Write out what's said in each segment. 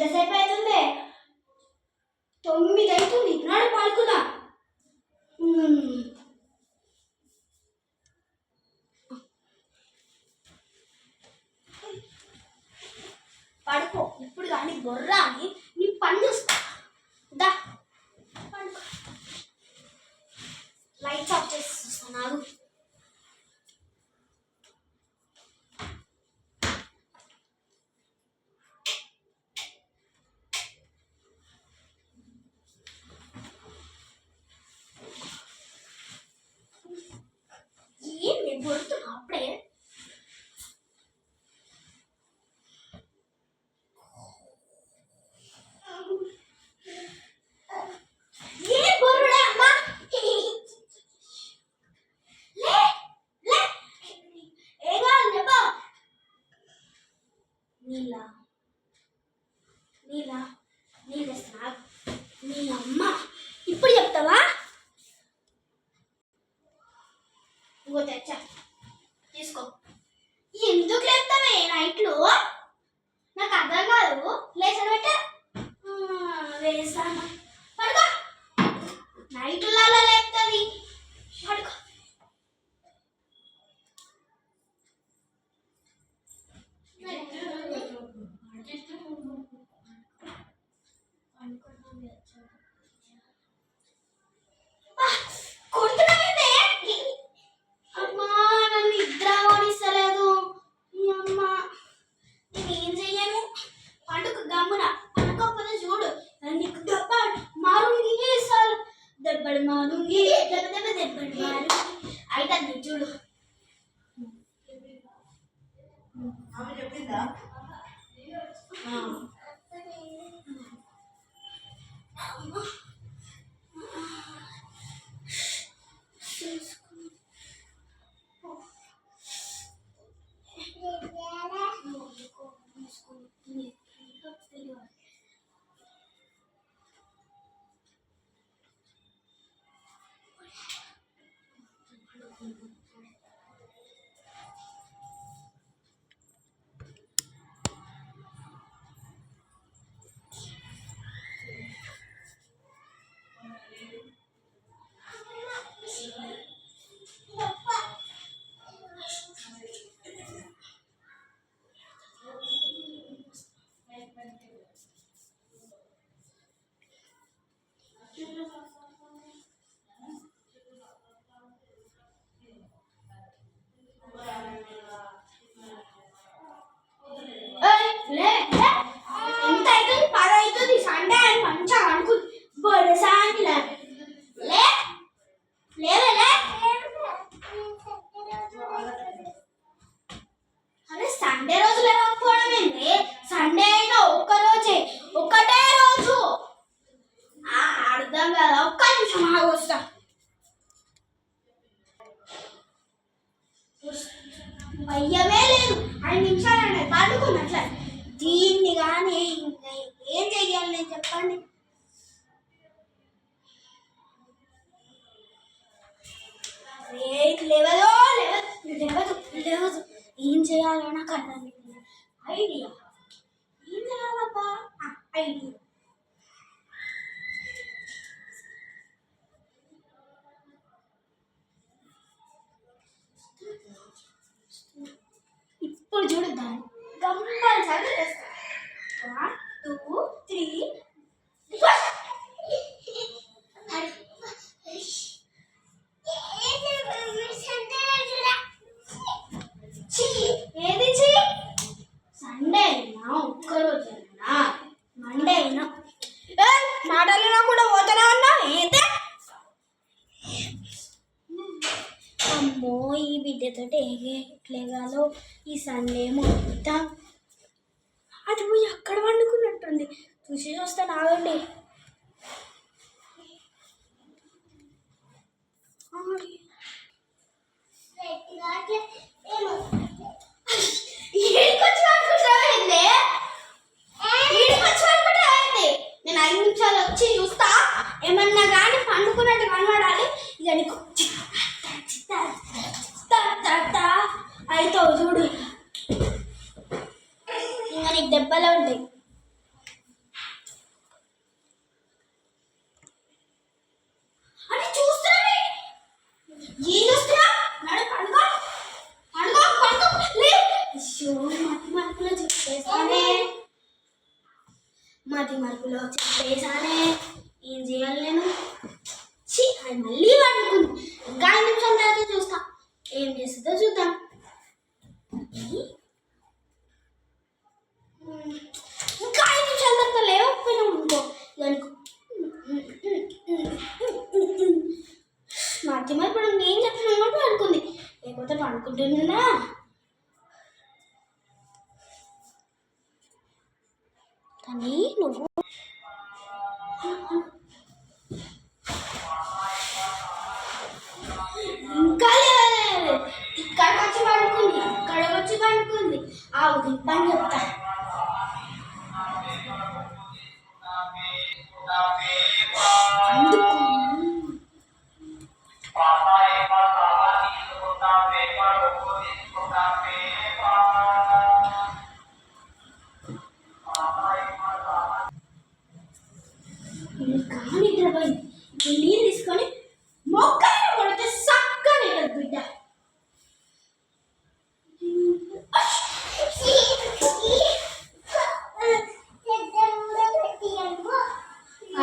ఎంతసేపు అవుతుంది? 9 అవుతుంది. నాడు పడుకున్నా. పడుకో ఇప్పుడు కానీ బొర్రా అని నీ పని చూస్తా. దా పడుకో. లైట్స్ ఆఫ్ చేసి చూస్తాను నాకు. ఏం బొరుతున్నా అప్పుడే? నీలా నీలా నీళ్ళ స్నాప్ నీ అమ్మ ఇప్పుడు చెప్తావా? ఇంకో తెచ్చా తీసుకో. ఎందుకు లేపుతావే నైట్లో? నాకు అర్థం కాదు. లేచిన పెట్ట వేస్తాను. పడుకో. నైట్లో లేపుతుంది. పడుకో. అమ్మా నన్ను నిద్ర ఓడిస్తలేదు. అమ్మ నేనేం చెయ్యను? పండుగ గమ్మున పడుకోకపోతే చూడు నీకు దెబ్బ మారుంగి ఇస్తారు. దెబ్బడు మారుంగి దెబ్బడు మారు అయితే చూడు. చెప్పిందా? ఎంత అవుతుంది? 10 అవుతుంది. సండే అని మంచిగా అనుకు బొరసాని అరే సండే రోజు లేకపోవడం ఏంటి? సండే అయినా ఒక్కరోజే, ఒకటే రోజు. అర్థం కదా. ఒక్క నిమిషం ఆగొస్తా. భయమే లేదు. 5 నిమిషాలు అన్నది పడుకున్నట్ల. దీన్ని కానీ ఏం చెయ్యాలి నేను చెప్పండి? లేవదు లేవదు లేవదు. ఏం చేయాలో నాకు అర్థం లేదు. ఐడియా ఏం చేయాలబ్బా? ఐడియా ఇప్పుడు చూడద్దాం. కంపల్సరీ చేస్తా. 1 2 3 ఏది సండే అయినా ఒక్కరోజైనా మండే అయినా మాటలైనా కూడా పోతూనే ఉన్నా. అయితే అమ్మో ఈ బిడ్డతో ఎట్లేగాలో ఈ సండే మొత్తం. అది పోయి అక్కడ వండుకున్నట్టుంది. చూసి చూస్తాను ఆగండి. నేను 5 నిమిషాలు వచ్చి చూస్తా. ఏమన్నా కానీ పండుకున్నట్టు కనబడాలి. ఇక నీకు అవుతావు చూడు. ఇంకా నీకు దెబ్బలే ఉంటాయి. మతి మరుపులో చెప్పేసానే. ఏం చేయాలి నేను? అది మళ్ళీ వండుకుంది. ఇంకా 5 నిమిషాల తర్వాత చూస్తా ఏం చేస్తుందో చూద్దాం. ఇంకా 5 నిమిషాల తర్వాత లేవకపోయినా అనుకో మధ్య మధ్య నేను చెప్పిన కూడా అనుకుంది, లేకపోతే పండుకుంటున్నా. కానీ నువ్వు ఇంకా ఇక్కడికి వచ్చి పండుకుంది, ఇక్కడికి వచ్చి పండుకుంది. ఆ పని చెప్తా. ఇంకా నిద్రపోయింది. నీళ్ళు తీసుకొని మొక్కలు కొడితే చక్కగా నిద్ర బిడ్డ.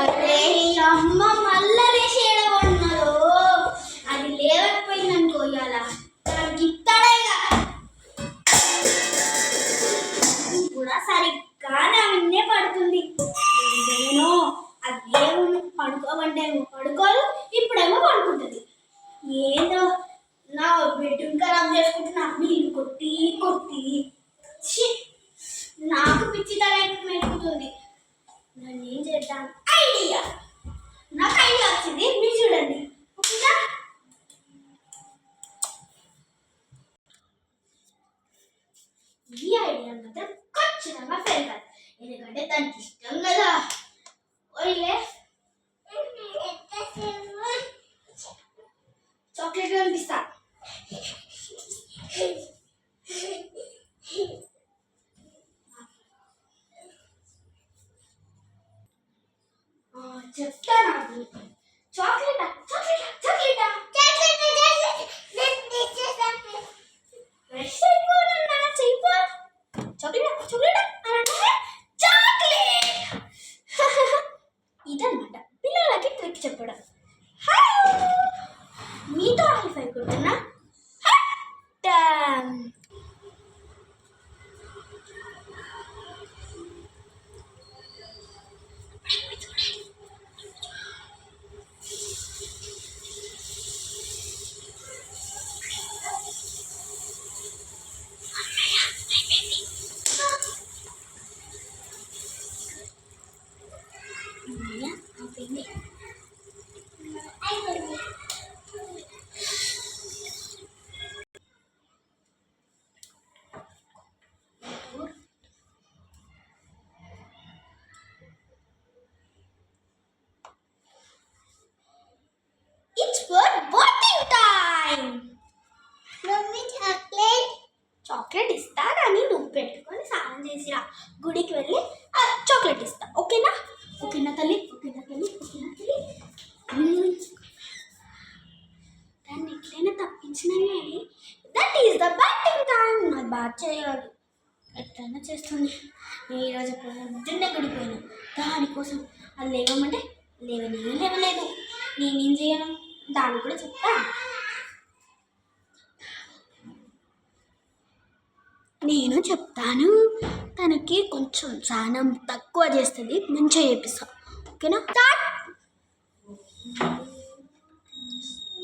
అరే అమ్మ మళ్ళా లేచి ఏడబడినారు. అది లేవకపోయింది అనుకో ఇవాళ గిత్తడేగా కూడా సరిగ్గా నా మిన్నే పడుతుంది. ఏదేనో అదేమో పడుకోమంటే పడుకోదు, ఇప్పుడేమో పడుకుంటుంది. ఏదో నా బెడ్రూమ్ ఖరాబ్ చేసుకుంటున్నా నీళ్ళు కొట్టి కొట్టి. నాకు పిచ్చి తల ఎక్కుతుంది. నన్ను ఏం చేద్దాం? ఐడియా, నాకు ఐడియా వచ్చింది. మీరు చూడండి. ఓకేనా? ఈ ఐడియా మాత్రం ఖచ్చితంగా ఫెయిల్ కాదు, ఎందుకంటే దానికి ఇష్టం కదా. ఓయిలే చాక్లెట్ కనిపిస్తా. చెప్తా నాకు చాక్లెట్ చాక్లెట్ చాక్లెట్ ఫ్రెష్ అయిపోనా చెయ్యిపో. చాక్లెట్ చాక్లెట్ చాక్లెట్ ఇదన్నమాట పిల్లలకి ట్రిక్ చెప్పడం. మీతో హైఫై కొడుతున్నా. It's for voting time. Mummy chocolate. Chocolate ఇస్తా కానీ నువ్వు పెట్టుకొని స్నానం చేసిరా, గుడికి వెళ్ళి చాక్లెట్ ఇస్తా. ఓకేనా? ఓకేనా తల్లి? ఓకేనా తల్లి? ఓకేనా తల్లి? దాన్ని ఎట్లయినా తప్పించినవి. That is the batting time. నాకు బాగా చేయాలి, ఎట్లయినా చేస్తుంది. నేను ఈరోజు పొద్దున్నే గుడిపోయాను దానికోసం. అది లేవమంటే లేవలేదు. నేనేం చేయను? దాన్ని కూడా చెప్తా. నేను చెప్తాను, తనకి కొంచెం స్నానం తక్కువ చేస్తుంది, మంచిగా చేపిస్తా. ఓకేనా?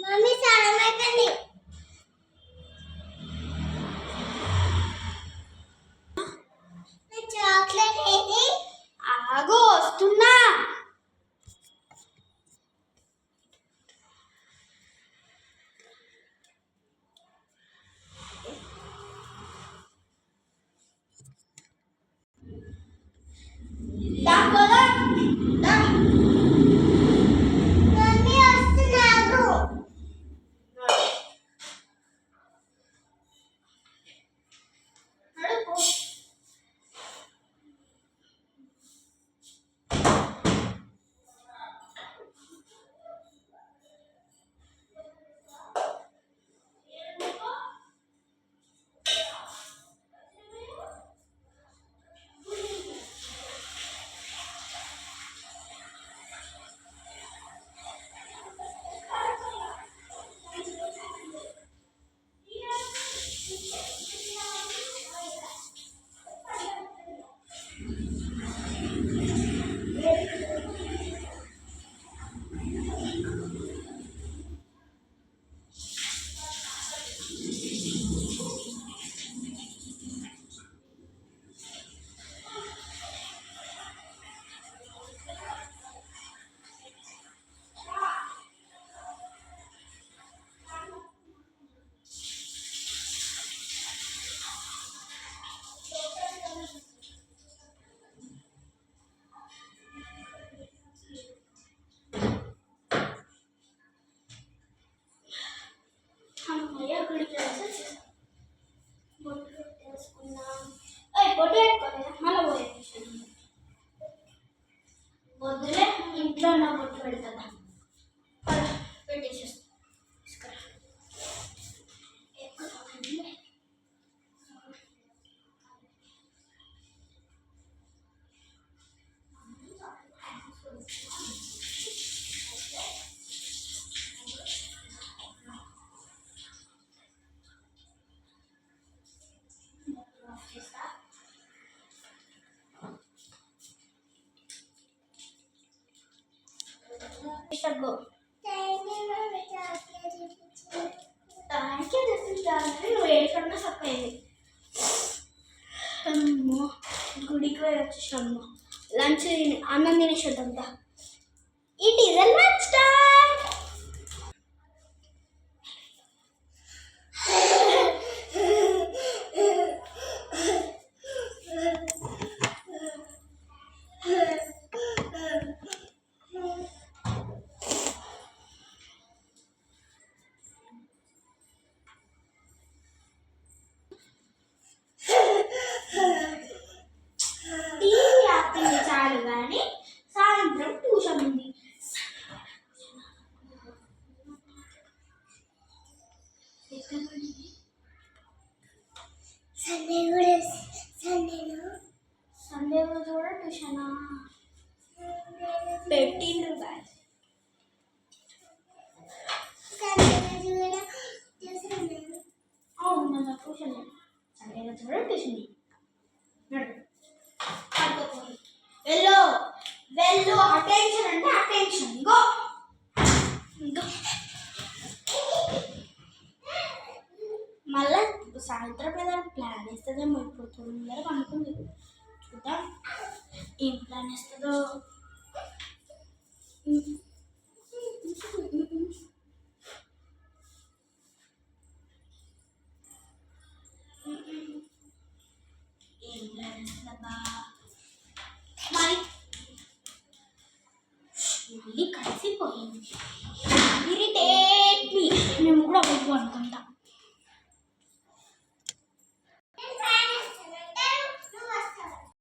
మమ్మీ స్నానం అయిపోయింది. చాక్లెట్ ఏది? ఆగో వస్తున్నా. బొట్టు పెట్టుకోలేదా మళ్ళీ పోయే వద్దులే ఇంట్లో నా బొట్టు పెడతా పెట్టేసేస్తా Go. Thank you, నువ్వు ఏడుకన్నా సక్కయ్యింది అమ్మో గుడికి పోయి వచ్చేసాము లంచ్ అన్నం తినేసేద్దా it is a lunch time చాలు కానీ సాయంత్రం ట్యూషన్ ఉంది సండే రోజు కూడా ట్యూషనా పెట్టిండ్రు గాయస్ అవును ట్యూషన్ సండే రోజు కూడా ట్యూషన్ వెళ్ళు వెళ్ళు అటెన్షన్ అంటే అటెన్షన్ గో మళ్ళా సాయంత్రం ఏదైనా ప్లాన్ వేస్తుందేమో ఇప్పుడు తొందరగా అనుకుంది చూద్దాం ఏం ప్లాన్ వేస్తుందో ఏం ప్లాన్ వేస్తుందా మరి మళ్ళీ కలిసిపోయింది ఇరిటేట్ మీ మేము కూడా అనుకుంటాం